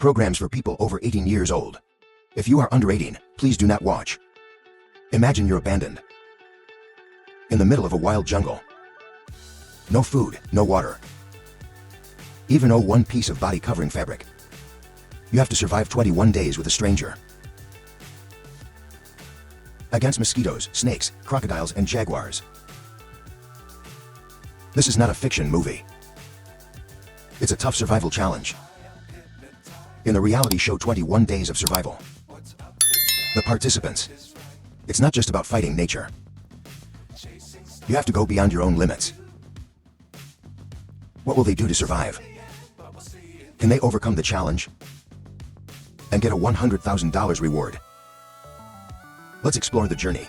Programs for people over 18 years old. If you are under 18, please do not watch. Imagine you're abandoned in the middle of a wild jungle. No food, no water. Even one piece of body covering fabric. You have to survive 21 days with a stranger. Against mosquitoes, snakes, crocodiles, and jaguars. This is not a fiction movie. It's a tough survival challenge. In the reality show 21 Days of Survival. The participants. It's not just about fighting nature. You have to go beyond your own limits. What will they do to survive? Can they overcome the challenge and get a $100,000 reward? Let's explore the journey.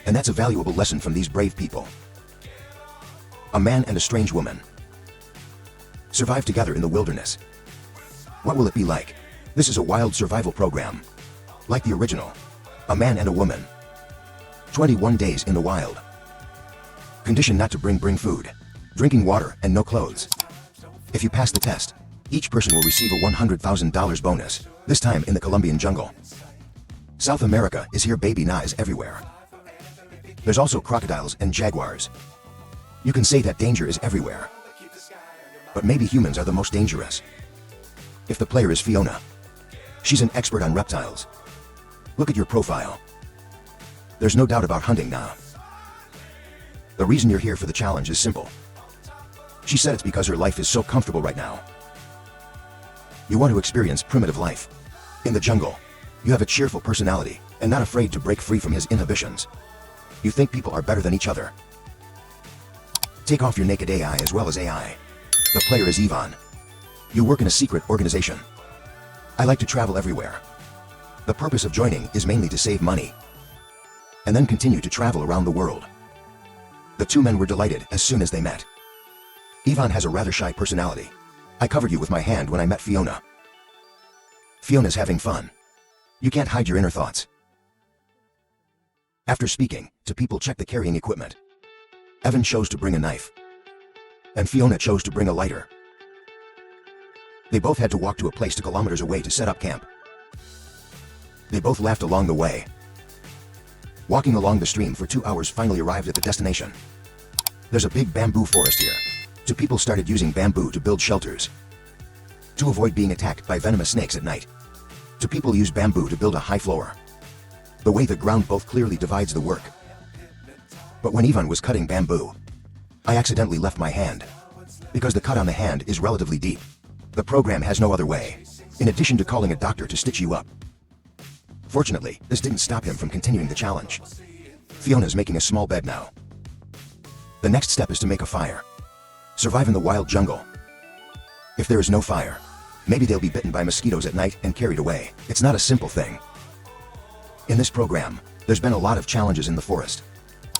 And that's a valuable lesson from these brave people. A man and a strange woman survive together in the wilderness. What will it be like? This is a wild survival program. Like the original. A man and a woman. 21 days in the wild. Condition not to bring food, drinking water, and no clothes. If you pass the test, each person will receive a $100,000 bonus, this time in the Colombian jungle. South America is here, baby knives everywhere. There's also crocodiles and jaguars. You can say that danger is everywhere. But maybe humans are the most dangerous. If the player is Fiona, she's an expert on reptiles. Look at your profile. There's no doubt about hunting now. The reason you're here for the challenge is simple. She said it's because her life is so comfortable right now. You want to experience primitive life. In the jungle, you have a cheerful personality and not afraid to break free from his inhibitions. You think people are better than each other. Take off your naked AI as well as AI. The player is Ivan. You work in a secret organization. I like to travel everywhere. The purpose of joining is mainly to save money and then continue to travel around the world. The two men were delighted as soon as they met. Ivan has a rather shy personality. I covered you with my hand when I met Fiona. Fiona's having fun. You can't hide your inner thoughts. After speaking to people, check the carrying equipment. Evan chose to bring a knife, and Fiona chose to bring a lighter. They both had to walk to a place 2 kilometers away to set up camp. They both laughed along the way. Walking along the stream for 2 hours, finally arrived at the destination. There's a big bamboo forest here. 2 people started using bamboo to build shelters to avoid being attacked by venomous snakes at night. 2 people use bamboo to build a high floor. The way the ground both clearly divides the work. But when Ivan was cutting bamboo, I accidentally left my hand, because the cut on the hand is relatively deep. The program has no other way, in addition to calling a doctor to stitch you up. Fortunately, this didn't stop him from continuing the challenge. Fiona's making a small bed now. The next step is to make a fire. Survive in the wild jungle. If there is no fire, maybe they'll be bitten by mosquitoes at night and carried away. It's not a simple thing. In this program, there's been a lot of challenges in the forest.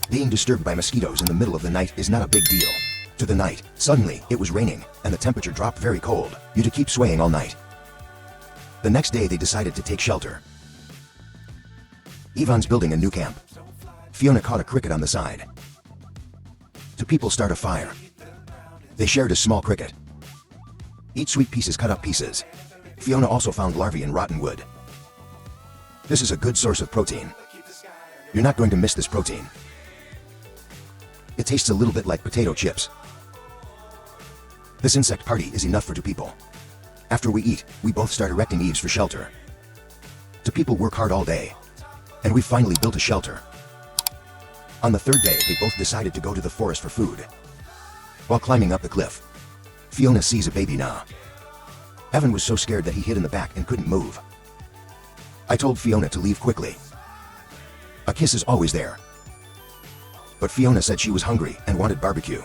Being disturbed by mosquitoes in the middle of the night is not a big deal. To the night, suddenly, it was raining, and the temperature dropped very cold. You to keep swaying all night. The next day they decided to take shelter. Ivan's building a new camp. Fiona caught a cricket on the side. 2 people start a fire. They shared a small cricket. Each sweet piece is cut up pieces. Fiona also found larvae in rotten wood. This is a good source of protein. You're not going to miss this protein. It tastes a little bit like potato chips. This insect party is enough for 2 people. After we eat, we both start erecting eaves for shelter. 2 people work hard all day, and we finally built a shelter. On the 3rd day, they both decided to go to the forest for food. While climbing up the cliff, Fiona sees a baby Na. Evan was so scared that he hid in the back and couldn't move. I told Fiona to leave quickly. A kiss is always there. But Fiona said she was hungry and wanted barbecue.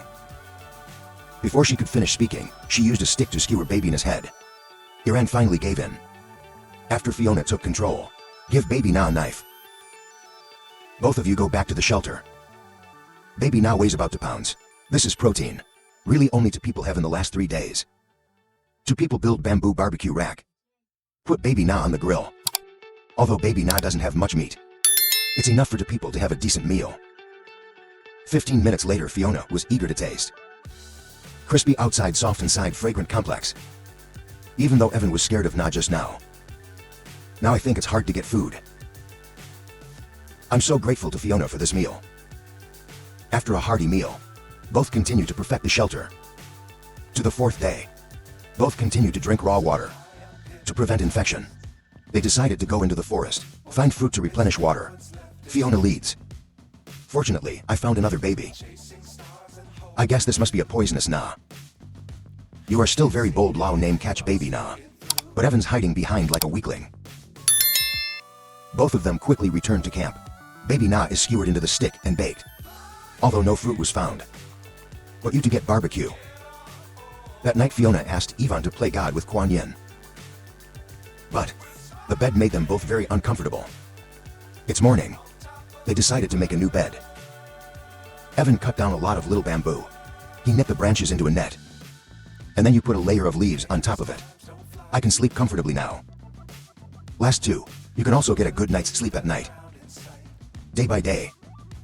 Before she could finish speaking, she used a stick to skewer baby Na's head. Iran finally gave in. After Fiona took control, give baby Na a knife. Both of you go back to the shelter. Baby Na weighs about 2 pounds. This is protein. Really only 2 people have in the last 3 days. 2 people build bamboo barbecue rack. Put baby Na on the grill. Although baby Na doesn't have much meat, it's enough for 2 people to have a decent meal. 15 minutes later, Fiona was eager to taste. Crispy outside, soft inside, fragrant complex. even though Evan was scared of Na just now. Now I think it's hard to get food. I'm so grateful to Fiona for this meal. After a hearty meal, both continue to perfect the shelter. To the fourth day, both continue to drink raw water. To prevent infection, they decided to go into the forest, find fruit to replenish water. Fiona leads. Fortunately, I found another baby. I guess this must be a poisonous Na. You are still very bold, Lao name catch baby Na. But Evan's hiding behind like a weakling. Both of them quickly return to camp. Baby Na is skewered into the stick and baked. Although no fruit was found. But you to get barbecue. That night Fiona asked Ivan to play God with Kuan Yin. But the bed made them both very uncomfortable. It's morning. They decided to make a new bed. Evan cut down a lot of little bamboo. He knit the branches into a net. And then you put a layer of leaves on top of it. I can sleep comfortably now. Last two, you can also get a good night's sleep at night. Day by day,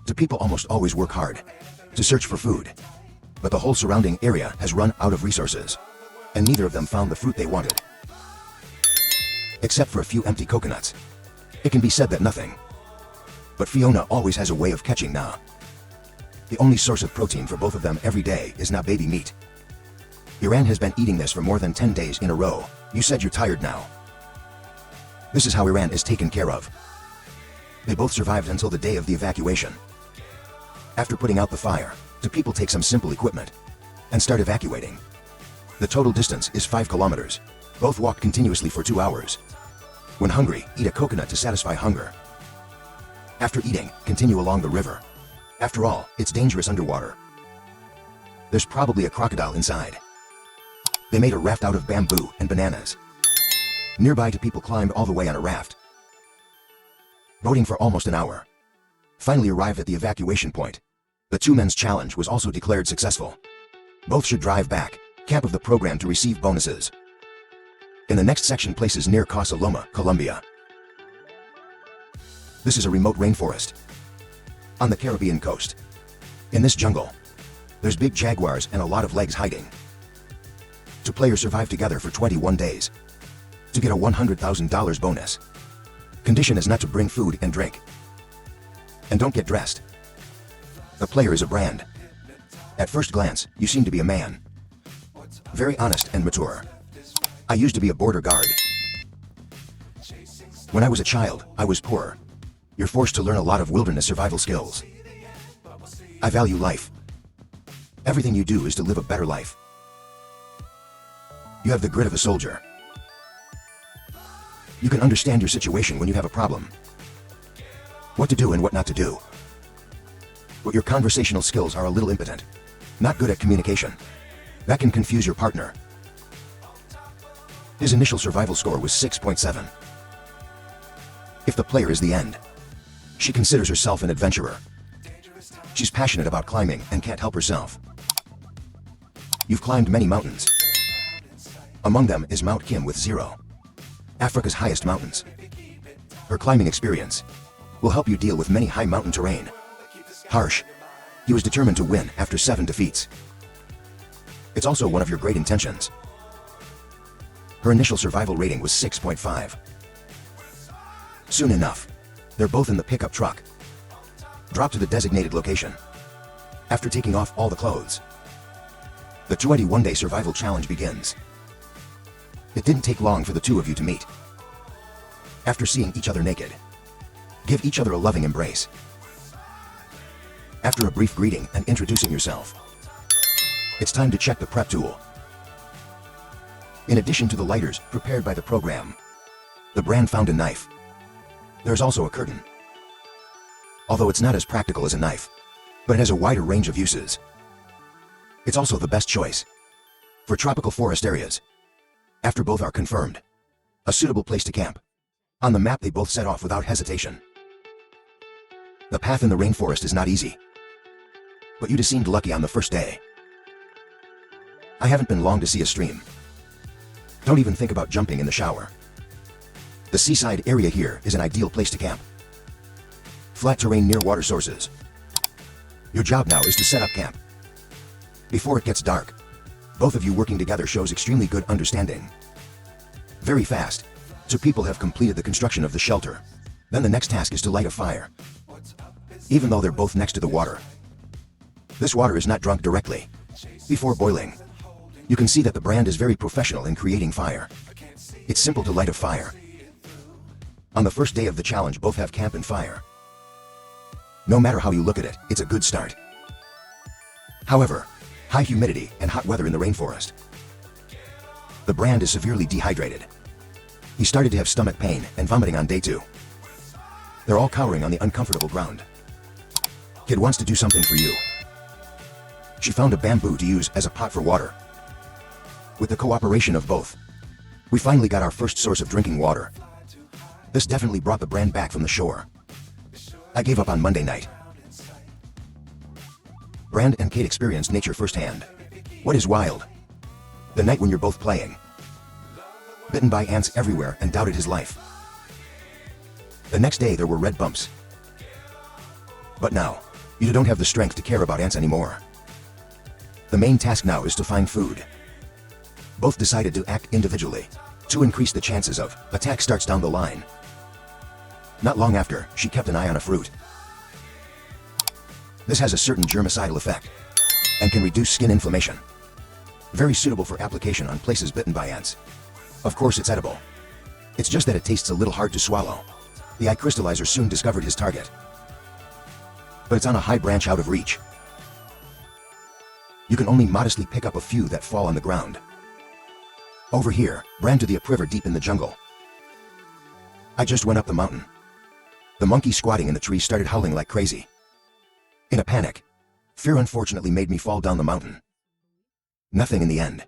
the people almost always work hard to search for food. But the whole surrounding area has run out of resources. And neither of them found the fruit they wanted. Except for a few empty coconuts. It can be said that nothing. But Fiona always has a way of catching Na. The only source of protein for both of them every day is Na baby meat. Iran has been eating this for more than 10 days in a row. You said you're tired now. This is how Iran is taken care of. They both survived until the day of the evacuation. After putting out the fire, the people take some simple equipment and start evacuating. The total distance is 5 kilometers. Both walk continuously for 2 hours. When hungry, eat a coconut to satisfy hunger. After eating, continue along the river. After all, it's dangerous underwater. There's probably a crocodile inside. They made a raft out of bamboo and bananas. Nearby two people climbed all the way on a raft. Boating for almost an hour. Finally arrived at the evacuation point. The two men's challenge was also declared successful. Both should drive back, camp of the program to receive bonuses. In the next section, places near Casa Loma, Colombia. This is a remote rainforest on the Caribbean coast. In this jungle, there's big jaguars and a lot of legs hiding. Two players survive together for 21 days to get a $100,000 bonus. Condition is not to bring food and drink. And don't get dressed. The player is a brand. At first glance, you seem to be a man. Very honest and mature. I used to be a border guard. When I was a child, I was poor. You're forced to learn a lot of wilderness survival skills. I value life. Everything you do is to live a better life. You have the grit of a soldier. You can understand your situation when you have a problem. What to do and what not to do. But your conversational skills are a little impotent. Not good at communication. That can confuse your partner. His initial survival score was 6.7. If the player is the end, she considers herself an adventurer. She's passionate about climbing and can't help herself. You've climbed many mountains. Among them is Mount Kim with 0. Africa's highest mountains. Her climbing experience will help you deal with many high mountain terrain. Harsh. He was determined to win after 7 defeats. It's also one of your great intentions. Her initial survival rating was 6.5. Soon enough, they're both in the pickup truck. Drop to the designated location. After taking off all the clothes, the 21-day survival challenge begins. It didn't take long for the two of you to meet. After seeing each other naked, give each other a loving embrace. After a brief greeting and introducing yourself, it's time to check the prep tool. In addition to the lighters prepared by the program, the brand found a knife. There's also a curtain. Although it's not as practical as a knife, but it has a wider range of uses. It's also the best choice for tropical forest areas. After both are confirmed, a suitable place to camp. On the map they both set off without hesitation. The path in the rainforest is not easy, but you two seemed lucky on the first day. I haven't been long to see a stream. Don't even think about jumping in the shower. The seaside area here is an ideal place to camp. Flat terrain near water sources. Your job now is to set up camp. Before it gets dark, both of you working together shows extremely good understanding. very fast. So people have completed the construction of the shelter. Then the next task is to light a fire. Even though they're both next to the water, this water is not drunk directly. Before boiling, you can see that the brand is very professional in creating fire. It's simple to light a fire. On the first day of the challenge, both have camp and fire. No matter how you look at it, it's a good start. However, high humidity and hot weather in the rainforest. The brand is severely dehydrated. He started to have stomach pain and vomiting on day 2. They're all cowering on the uncomfortable ground. Kid wants to do something for you. She found a bamboo to use as a pot for water. With the cooperation of both, we finally got our first source of drinking water. This definitely brought the brand back from the shore. I gave up on Monday night. Brand and Kate experienced nature firsthand. What is wild? The night when you're both playing, bitten by ants everywhere and doubted his life. The next day there were red bumps. But now, you don't have the strength to care about ants anymore. The main task now is to find food. Both decided to act individually to increase the chances of attack starts down the line. Not long after, she kept an eye on a fruit. This has a certain germicidal effect and can reduce skin inflammation. Very suitable for application on places bitten by ants. Of course it's edible. It's just that it tastes a little hard to swallow. The eye crystallizer soon discovered his target. But it's on a high branch out of reach. You can only modestly pick up a few that fall on the ground. Over here, ran to the upriver deep in the jungle. I just went up the mountain. The monkey squatting in the tree started howling like crazy. In a panic, fear unfortunately made me fall down the mountain. Nothing in the end.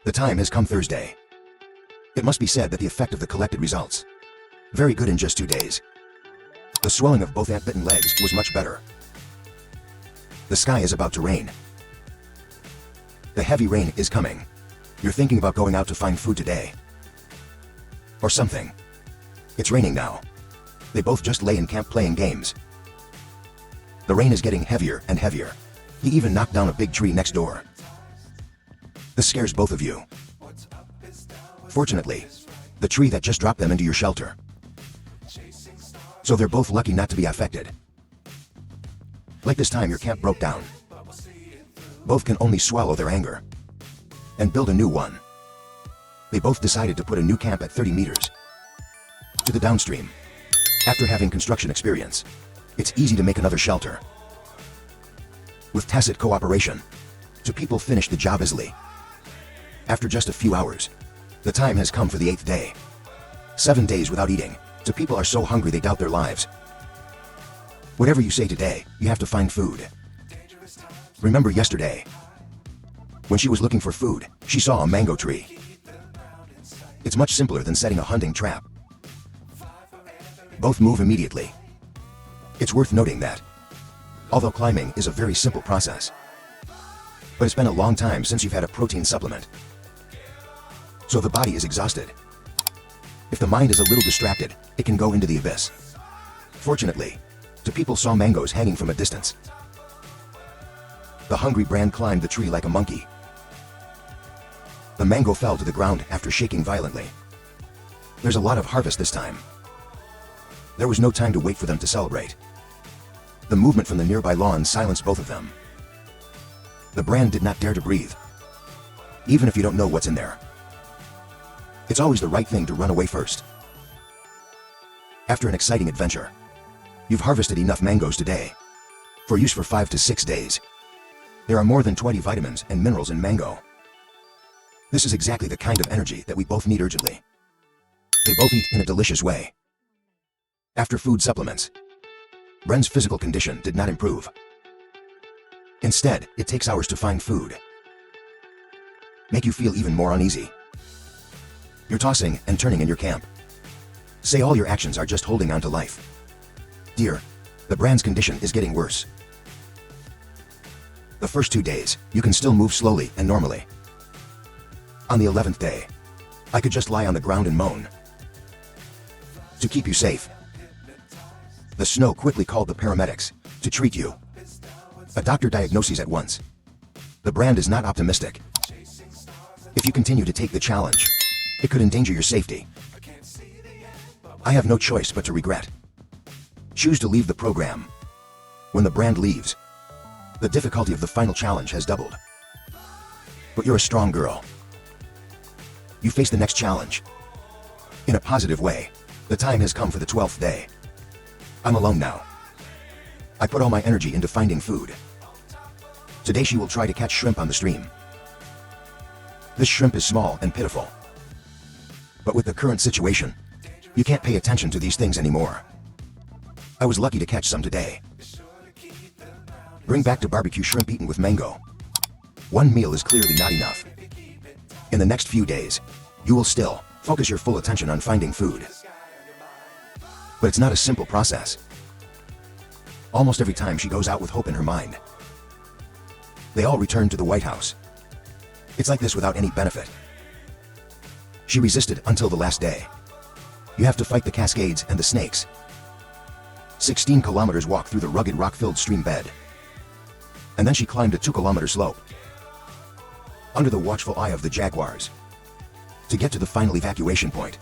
The time has come Thursday. It must be said that the effect of the collected results. Very good in just 2 days. The swelling of both ant-bitten legs was much better. The sky is about to rain. The heavy rain is coming. You're thinking about going out to find food today. Or something. It's raining now. They both just lay in camp playing games. The rain is getting heavier and heavier. He even knocked down a big tree next door. This scares both of you. Fortunately, the tree that just dropped them into your shelter. So they're both lucky not to be affected. Like this time your camp broke down. Both can only swallow their anger and build a new one. They both decided to put a new camp at 30 meters to the downstream. After having construction experience, it's easy to make another shelter. With tacit cooperation, two people finish the job easily. After just a few hours, the time has come for the 8th day. 7 days without eating. Two people are so hungry they doubt their lives. Whatever you say today, you have to find food. Remember yesterday, when she was looking for food, she saw a mango tree. It's much simpler than setting a hunting trap. Both move immediately. It's worth noting that, although climbing is a very simple process, but it's been a long time since you've had a protein supplement. So the body is exhausted. If the mind is a little distracted, it can go into the abyss. Fortunately, two people saw mangoes hanging from a distance. The hungry brand climbed the tree like a monkey. The mango fell to the ground after shaking violently. There's a lot of harvest this time. There was no time to wait for them to celebrate. The movement from the nearby lawn silenced both of them. The brand did not dare to breathe. Even if you don't know what's in there, it's always the right thing to run away first. After an exciting adventure, you've harvested enough mangoes today for use for 5 to 6 days. There are more than 20 vitamins and minerals in mango. This is exactly the kind of energy that we both need urgently. They both eat in a delicious way. After food supplements, Bren's physical condition did not improve. Instead, it takes hours to find food. Make you feel even more uneasy. You're tossing and turning in your camp. Say all your actions are just holding on to life. Dear, the brand's condition is getting worse. The first 2 days, you can still move slowly and normally. On the 11th day, I could just lie on the ground and moan. To keep you safe, the snow quickly called the paramedics to treat you. A doctor diagnoses at once. The brand is not optimistic. If you continue to take the challenge, It could endanger your safety. I have no choice but to regret. Choose to leave the program. When the brand leaves, the difficulty of the final challenge has doubled. But you're a strong girl. You face the next challenge. In a positive way, the time has come for the 12th day. I'm alone now. I put all my energy into finding food. Today she will try to catch shrimp on the stream. This shrimp is small and pitiful. But with the current situation, you can't pay attention to these things anymore. I was lucky to catch some today. Bring back to barbecue shrimp eaten with mango. One meal is clearly not enough. In the next few days, you will still focus your full attention on finding food. But it's not a simple process. Almost every time she goes out with hope in her mind, they all return to the White House. It's like this without any benefit. She resisted until the last day. You have to fight the cascades and the snakes. 16 kilometers walk through the rugged rock-filled stream bed. And then she climbed a 2-kilometer slope. Under the watchful eye of the jaguars. To get to the final evacuation point.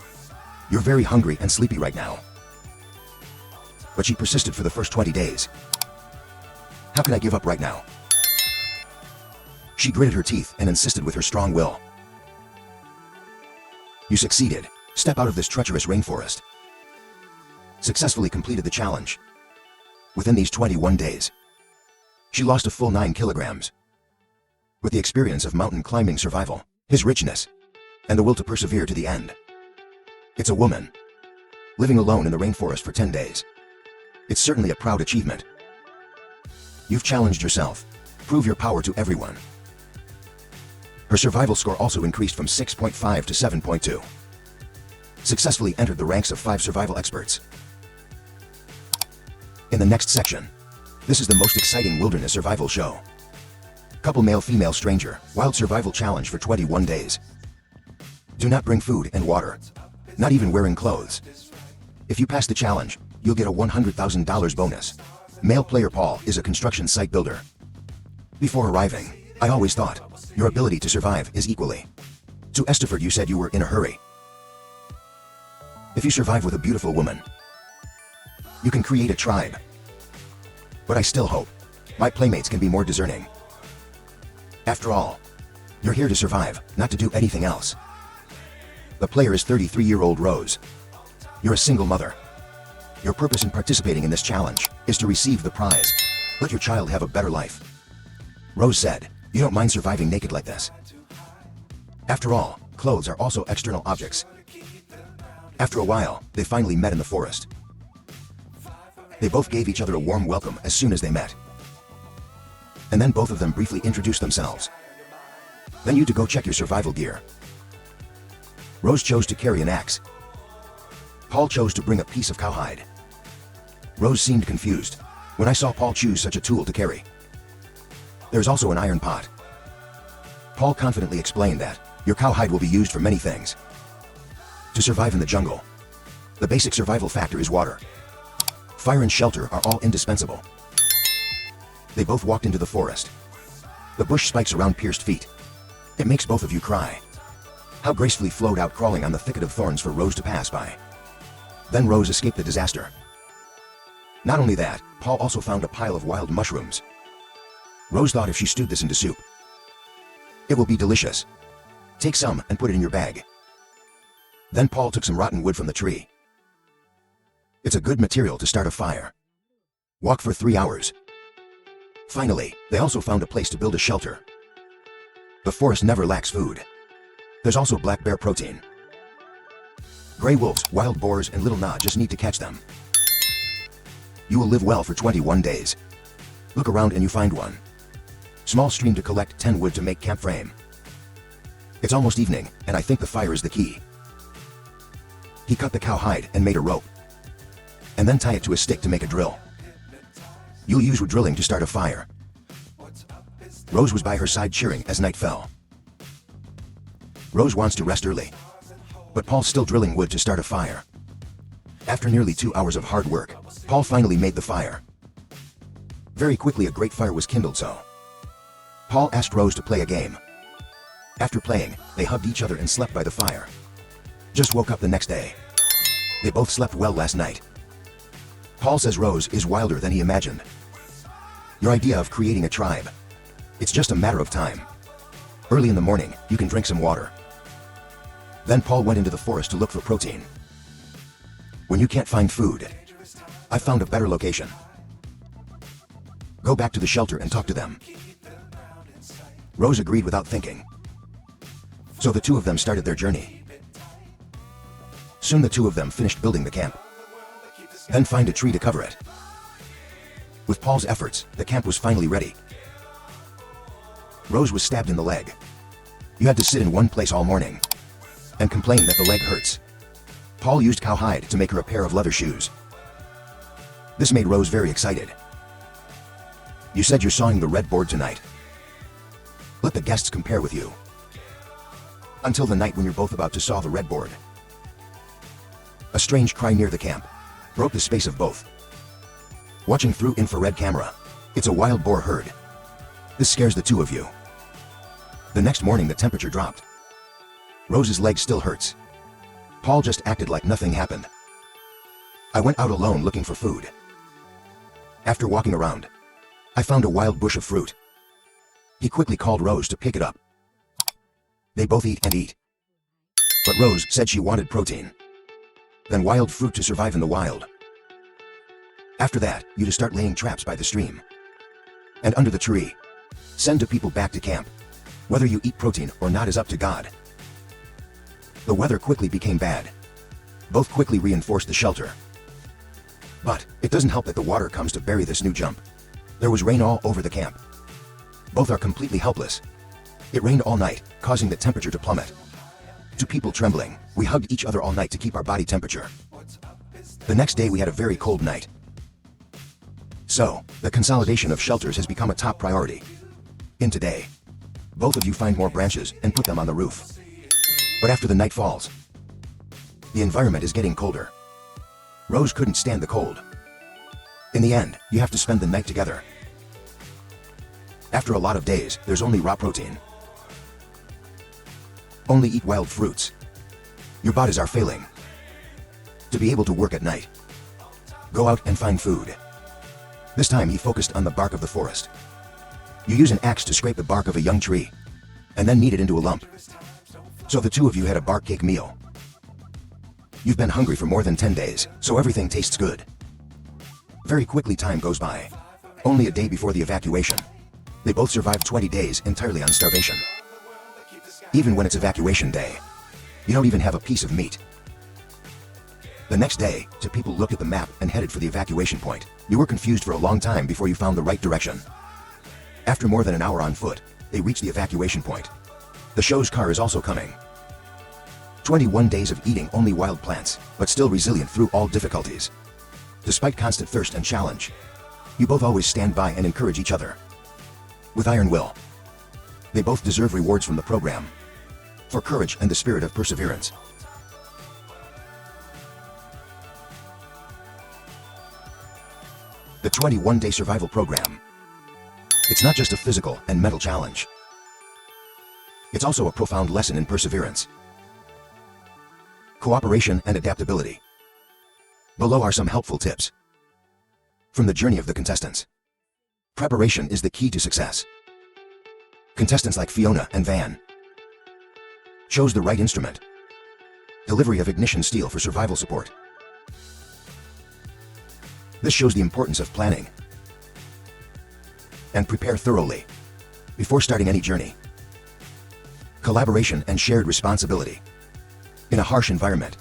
You're very hungry and sleepy right now. But she persisted for the first 20 days. How could I give up right now? She gritted her teeth and insisted with her strong will. You succeeded. Step out of this treacherous rainforest. Successfully completed the challenge. Within these 21 days, she lost a full 9 kilograms. With the experience of mountain climbing survival, his richness, and the will to persevere to the end. It's a woman, living alone in the rainforest for 10 days. It's certainly a proud achievement. You've challenged yourself. Prove your power to everyone. Her survival score also increased from 6.5 to 7.2. Successfully entered the ranks of 5 survival experts. In the next section, this is the most exciting wilderness survival show. Couple male-female stranger, wild survival challenge for 21 days. Do not bring food and water, not even wearing clothes. If you pass the challenge, you'll get a $100,000 bonus. Male player Paul is a construction site builder. Before arriving, I always thought, your ability to survive is equally. To Esteford you said you were in a hurry. If you survive with a beautiful woman, you can create a tribe. But I still hope my playmates can be more discerning. After all, you're here to survive, not to do anything else. The player is 33-year-old Rose. You're a single mother. Your purpose in participating in this challenge is to receive the prize. Let your child have a better life. Rose said, you don't mind surviving naked like this. After all, clothes are also external objects. After a while, they finally met in the forest. They both gave each other a warm welcome as soon as they met. And then both of them briefly introduced themselves. Then you to go check your survival gear. Rose chose to carry an axe. Paul chose to bring a piece of cowhide. Rose seemed confused when I saw Paul choose such a tool to carry. There's also an iron pot. Paul confidently explained that your cowhide will be used for many things. To survive in the jungle, the basic survival factor is water. Fire and shelter are all indispensable. They both walked into the forest. The bush spikes around pierced feet. It makes both of you cry. How gracefully flowed out crawling on the thicket of thorns for Rose to pass by. Then Rose escaped the disaster. Not only that, Paul also found a pile of wild mushrooms. Rose thought if she stewed this into soup, it will be delicious. Take some and put it in your bag. Then Paul took some rotten wood from the tree. It's a good material to start a fire. Walk for 3 hours. Finally, they also found a place to build a shelter. The forest never lacks food. There's also black bear protein. Gray wolves, wild boars, and little Na just need to catch them. You will live well for 21 days. Look around and you find one. Small stream to collect 10 wood to make camp frame. It's almost evening, and I think the fire is the key. He cut the cowhide and made a rope. And then tie it to a stick to make a drill. You'll use wood drilling to start a fire. Rose was by her side cheering as night fell. Rose wants to rest early. But Paul's still drilling wood to start a fire. After nearly 2 hours of hard work, Paul finally made the fire. Very quickly a great fire was kindled so. Paul asked Rose to play a game. After playing, they hugged each other and slept by the fire. Just woke up the next day. They both slept well last night. Paul says Rose is wilder than he imagined. Your idea of creating a tribe. It's just a matter of time. Early in the morning, you can drink some water. Then Paul went into the forest to look for protein. When you can't find food, I found a better location. Go back to the shelter and talk to them. Rose agreed without thinking. So the two of them started their journey. Soon the two of them finished building the camp. Then find a tree to cover it. With Paul's efforts, the camp was finally ready. Rose was stabbed in the leg. You had to sit in one place all morning and complain that the leg hurts. Paul used cowhide to make her a pair of leather shoes. This made Rose very excited. You said you're sawing the red board tonight. Let the guests compare with you. Until the night when you're both about to saw the red board. A strange cry near the camp broke the space of both. Watching through infrared camera, it's a wild boar herd. This scares the two of you. The next morning the temperature dropped. Rose's leg still hurts. Paul just acted like nothing happened. I went out alone looking for food. After walking around, I found a wild bush of fruit. He quickly called Rose to pick it up. They both eat and eat. But Rose said she wanted protein. Then wild fruit to survive in the wild. After that, you to start laying traps by the stream. And under the tree. Send the people back to camp. Whether you eat protein or not is up to God. The weather quickly became bad. Both quickly reinforced the shelter. But it doesn't help that the water comes to bury this new jump. There was rain all over the camp. Both are completely helpless. It rained all night, causing the temperature to plummet. Two people trembling, we hugged each other all night to keep our body temperature. The next day we had a very cold night. So, the consolidation of shelters has become a top priority. In today, both of you find more branches and put them on the roof. But after the night falls, the environment is getting colder. Rose couldn't stand the cold. In the end, you have to spend the night together. After a lot of days, there's only raw protein. Only eat wild fruits. Your bodies are failing. To be able to work at night, go out and find food. This time he focused on the bark of the forest. You use an axe to scrape the bark of a young tree, and then knead it into a lump. So the two of you had a bark cake meal. You've been hungry for more than 10 days, so everything tastes good. Very quickly time goes by. Only a day before the evacuation. They both survived 20 days entirely on starvation. Even when it's evacuation day, you don't even have a piece of meat. The next day, two people looked at the map and headed for the evacuation point. You were confused for a long time before you found the right direction. After more than an hour on foot, they reached the evacuation point. The show's car is also coming. 21 days of eating only wild plants, but still resilient through all difficulties. Despite constant thirst and challenge, you both always stand by and encourage each other. With iron will. They both deserve rewards from the program. For courage and the spirit of perseverance. The 21-day survival program. It's not just a physical and mental challenge. It's also a profound lesson in perseverance, cooperation, and adaptability. Below are some helpful tips from the journey of the contestants. Preparation is the key to success. Contestants like Fiona and Van chose the right instrument. Delivery of ignition steel for survival support. This shows the importance of planning and prepare thoroughly before starting any journey. Collaboration and shared responsibility. In a harsh environment,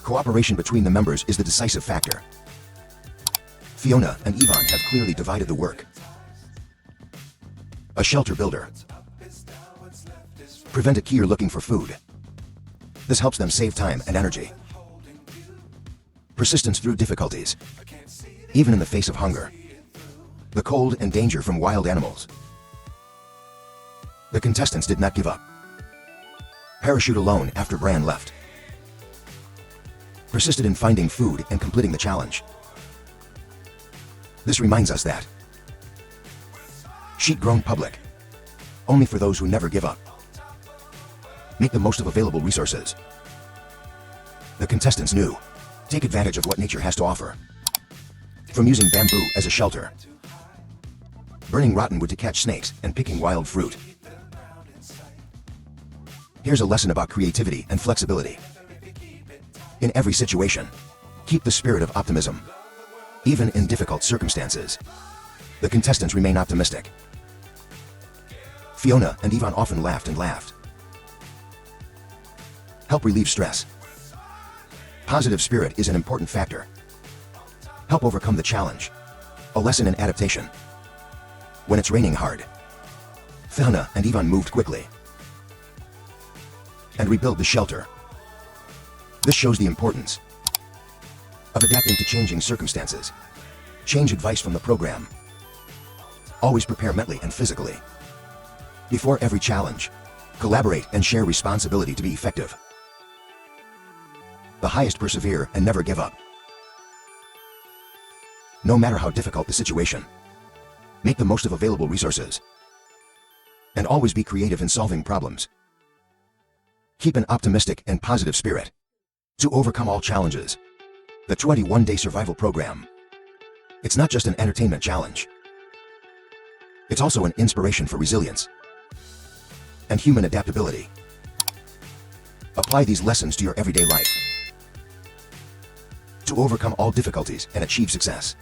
cooperation between the members is the decisive factor. Fiona and Yvonne have clearly divided the work. A shelter builder. Prevent a keyer looking for food. This helps them save time and energy. Persistence through difficulties. Even in the face of hunger, the cold, and danger from wild animals. The contestants did not give up. Parachute alone after Bran left. Persisted in finding food and completing the challenge. This reminds us that sheep grown public, only for those who never give up. Make the most of available resources. The contestants knew. Take advantage of what nature has to offer. From using bamboo as a shelter, burning rotten wood to catch snakes, and picking wild fruit. Here's a lesson about creativity and flexibility. In every situation, keep the spirit of optimism. Even in difficult circumstances, the contestants remain optimistic. Fiona and Yvonne often laughed and laughed. Help relieve stress. Positive spirit is an important factor. Help overcome the challenge. A lesson in adaptation. When it's raining hard, Fiona and Yvonne moved quickly and rebuild the shelter. This shows the importance of adapting to changing circumstances. Change advice from the program. Always prepare mentally and physically. Before every challenge, collaborate and share responsibility to be effective. The highest persevere and never give up. No matter how difficult the situation, make the most of available resources. And always be creative in solving problems. Keep an optimistic and positive spirit to overcome all challenges. The 21-day survival program. It's not just an entertainment challenge. It's also an inspiration for resilience and human adaptability. Apply these lessons to your everyday life to overcome all difficulties and achieve success.